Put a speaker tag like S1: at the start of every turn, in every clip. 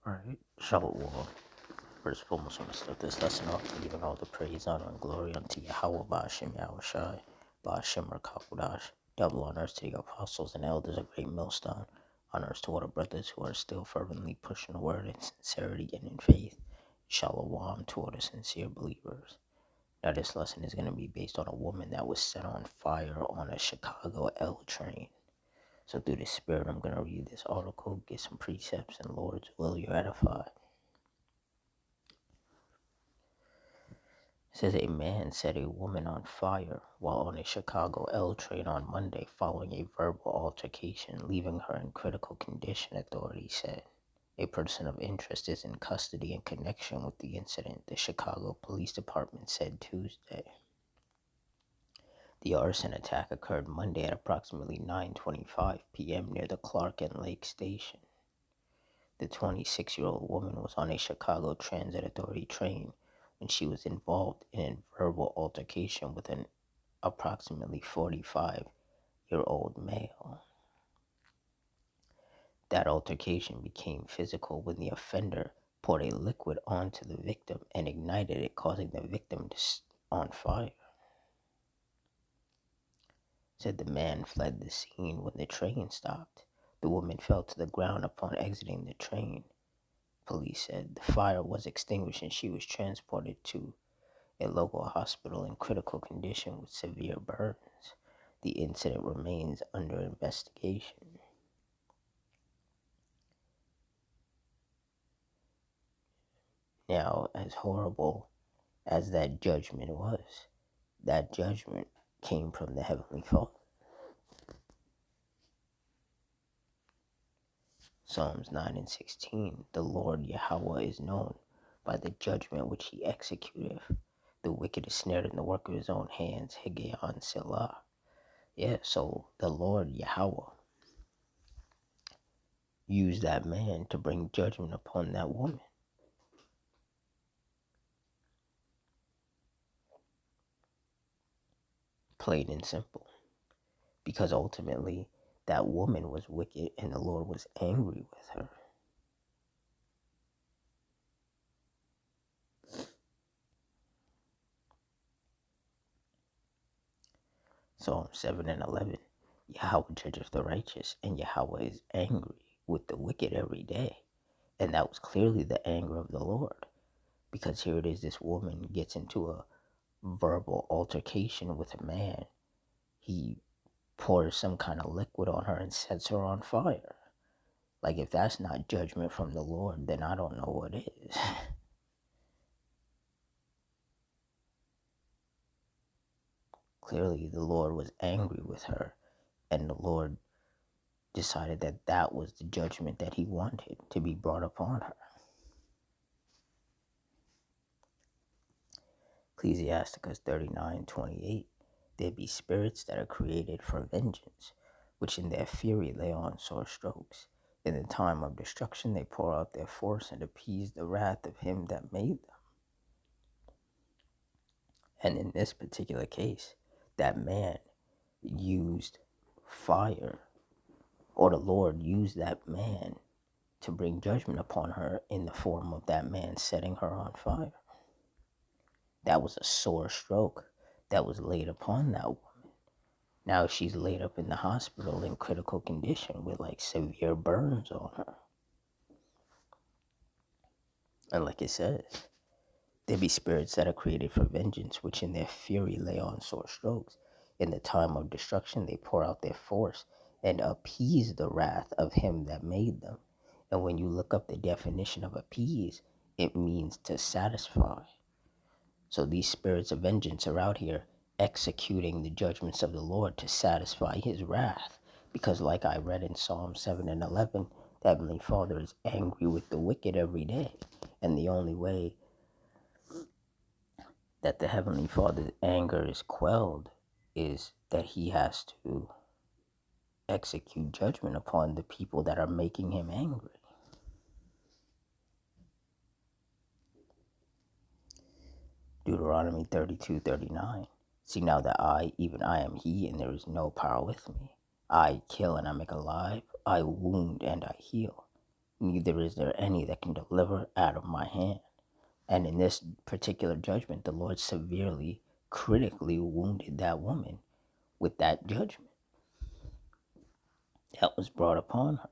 S1: Alright, Shalom. First and foremost, I'm going to start this lesson off by giving all the praise, honor, and glory unto Yahweh, Ba'ashem Yahushai, Ba'ashem Rakakudash. Double honors to the apostles and elders of Great Millstone. Honors to all the brothers who are still fervently pushing the word in sincerity and in faith. Shalom to all the sincere believers. Now, this lesson is going to be based on a woman that was set on fire on a Chicago L train. So through the Spirit, I'm going to read this article, get some precepts, and Lord's will, you're edified. It says a man set a woman on fire while on a Chicago L train on Monday following a verbal altercation, leaving her in critical condition, authorities said. A person of interest is in custody in connection with the incident, the Chicago Police Department said Tuesday. The arson attack occurred Monday at approximately 9:25 p.m. near the Clark and Lake Station. The 26-year-old woman was on a Chicago Transit Authority train when she was involved in a verbal altercation with an approximately 45-year-old male. That altercation became physical when the offender poured a liquid onto the victim and ignited it, causing the victim to on fire. Said the man fled the scene when the train stopped. The woman fell to the ground upon exiting the train. Police said the fire was extinguished and she was transported to a local hospital in critical condition with severe burns. The incident remains under investigation. Now, as horrible as that judgment was, that judgment came from the Heavenly Father. Psalms 9:16, the Lord Yahweh is known by the judgment which he executeth. The wicked is snared in the work of his own hands. Higgaion Selah. Yeah, so the Lord Yahweh used that man to bring judgment upon that woman. Plain and simple. Because ultimately, that woman was wicked and the Lord was angry with her. Psalm 7:11. Yahweh judgeth the righteous, and Yahweh is angry with the wicked every day. And that was clearly the anger of the Lord. Because here it is, this woman gets into a verbal altercation with a man. He pours some kind of liquid on her and sets her on fire. Like, if that's not judgment from the Lord, then I don't know what is. Clearly, the Lord was angry with her, and the Lord decided that that was the judgment that he wanted to be brought upon her. Ecclesiasticus 39:28. There be spirits that are created for vengeance, which in their fury lay on sore strokes. In the time of destruction they pour out their force and appease the wrath of him that made them. And in this particular case, that man used fire, or the Lord used that man to bring judgment upon her in the form of that man setting her on fire. That was a sore stroke that was laid upon that woman. Now she's laid up in the hospital in critical condition with like severe burns on her. And like it says, there be spirits that are created for vengeance, which in their fury lay on sore strokes. In the time of destruction they pour out their force and appease the wrath of him that made them. And when you look up the definition of appease, it means to satisfy. So these spirits of vengeance are out here executing the judgments of the Lord to satisfy his wrath. Because like I read in Psalm 7:11, the Heavenly Father is angry with the wicked every day. And the only way that the Heavenly Father's anger is quelled is that he has to execute judgment upon the people that are making him angry. Deuteronomy 32:39. See now that I, even I am he, and there is no power with me. I kill and I make alive. I wound and I heal. neither is there any that can deliver out of my hand. And in this particular judgment, the Lord severely, critically wounded that woman with that judgment that was brought upon her.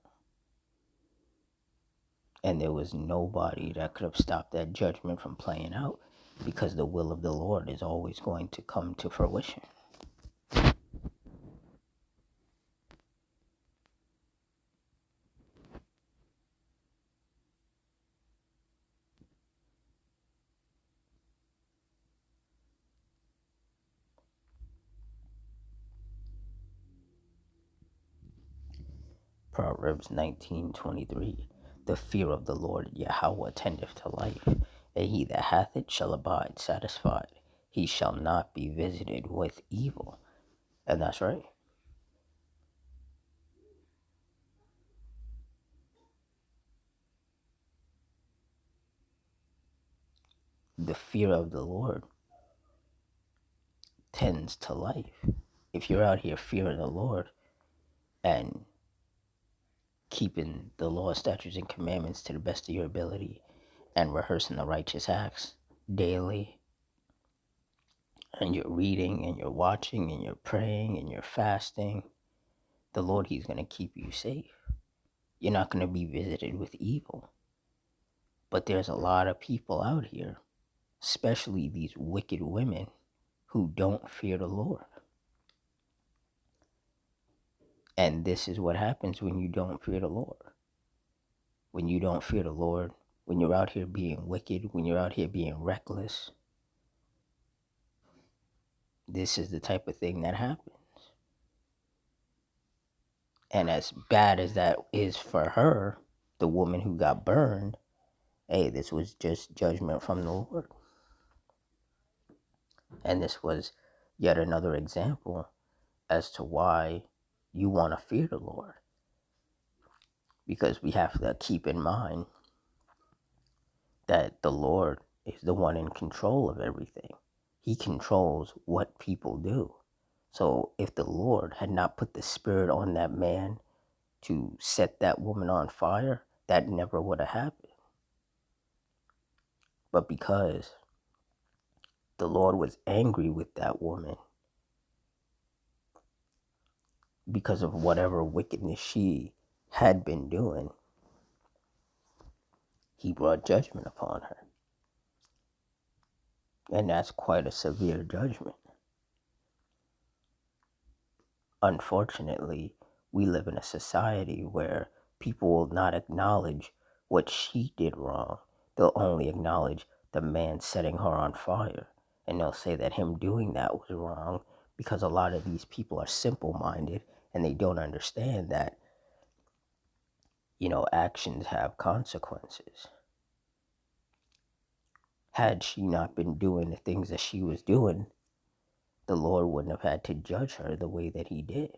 S1: And there was nobody that could have stopped that judgment from playing out, because the will of the Lord is always going to come to fruition. Proverbs 19:23. The fear of the Lord Yahweh tendeth to life, and he that hath it shall abide satisfied. He shall not be visited with evil. And that's right. The fear of the Lord tends to life. If you're out here fearing the Lord and keeping the law, statutes, and commandments to the best of your ability and rehearsing the righteous acts daily, and you're reading and you're watching and you're praying and you're fasting, the Lord, he's going to keep you safe. You're not going to be visited with evil. But there's a lot of people out here, especially these wicked women, who don't fear the Lord. And this is what happens when you don't fear the Lord. When you don't fear the Lord, when you're out here being wicked, when you're out here being reckless, this is the type of thing that happens. And as bad as that is for her, the woman who got burned, hey, this was just judgment from the Lord. And this was yet another example as to why you want to fear the Lord. Because we have to keep in mind that the Lord is the one in control of everything. He controls what people do. So if the Lord had not put the spirit on that man to set that woman on fire, that never would have happened. But because the Lord was angry with that woman because of whatever wickedness she had been doing, he brought judgment upon her. And that's quite a severe judgment. Unfortunately, we live in a society where people will not acknowledge what she did wrong. They'll only acknowledge the man setting her on fire. And they'll say that him doing that was wrong, because a lot of these people are simple-minded and they don't understand that, actions have consequences. Had she not been doing the things that she was doing, the Lord wouldn't have had to judge her the way that he did.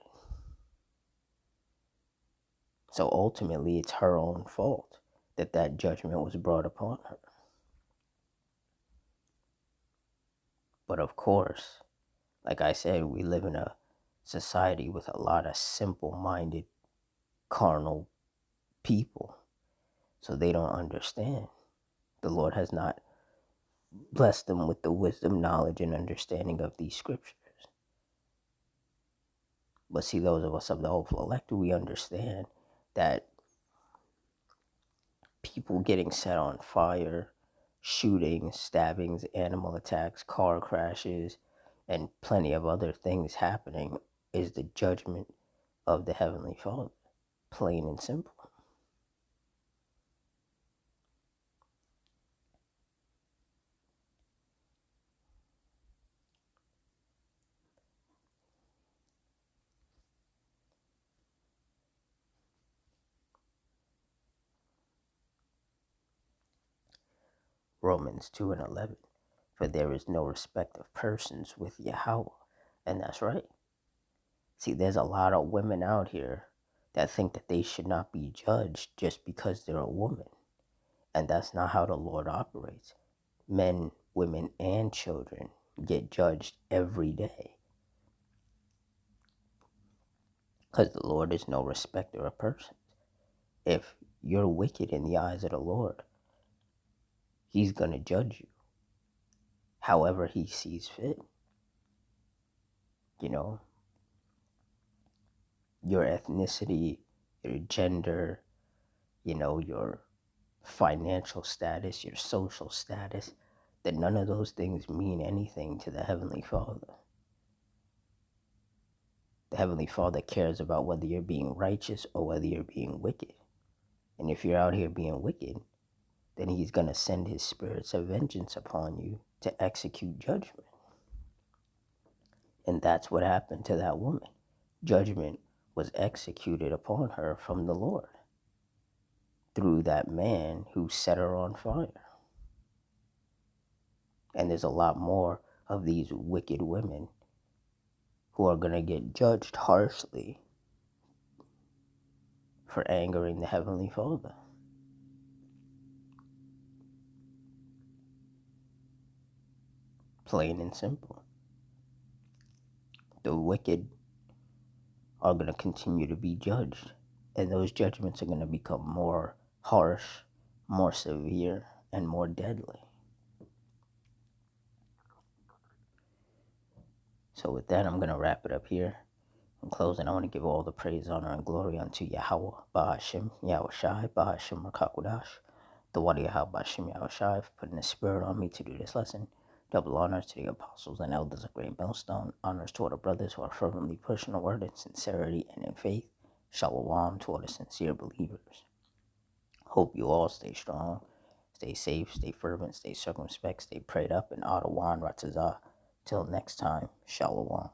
S1: So ultimately, it's her own fault that that judgment was brought upon her. But of course, like I said, we live in a society with a lot of simple-minded, carnal people. So they don't understand. The Lord has not blessed them with the wisdom, knowledge, and understanding of these scriptures. But see, those of us of the hopeful elect, we understand that people getting set on fire, shootings, stabbings, animal attacks, car crashes, and plenty of other things happening is the judgment of the Heavenly Father, plain and simple. Romans 2:11. For there is no respect of persons with Yahweh. And that's right. See, there's a lot of women out here that think that they should not be judged just because they're a woman. And that's not how the Lord operates. Men, women, and children get judged every day. Because the Lord is no respecter of persons. If you're wicked in the eyes of the Lord. He's going to judge you however he sees fit. You know, your ethnicity, your gender, your financial status, your social status, that none of those things mean anything to the Heavenly Father. The Heavenly Father cares about whether you're being righteous or whether you're being wicked. And if you're out here being wicked, then he's going to send his spirits of vengeance upon you to execute judgment. And that's what happened to that woman. Judgment was executed upon her from the Lord through that man who set her on fire. And there's a lot more of these wicked women who are going to get judged harshly for angering the Heavenly Father. Plain and simple. The wicked are going to continue to be judged, and those judgments are going to become more harsh, more severe, and more deadly. So with that, I'm going to wrap it up here. In closing, I want to give all the praise, honor, and glory unto Yahweh, Bahashim, Yahushai, Bahashim, Rakakwadash, the Wadi Yahweh, Bahashim, Yahushai, for putting the spirit on me to do this lesson. Double honors to the apostles and elders of Great Millstone. Honors to all the brothers who are fervently pushing the word in sincerity and in faith. Shalom to all the sincere believers. Hope you all stay strong, stay safe, stay fervent, stay circumspect, stay prayed up, and Adawan Ratazah. Till next time, Shalom.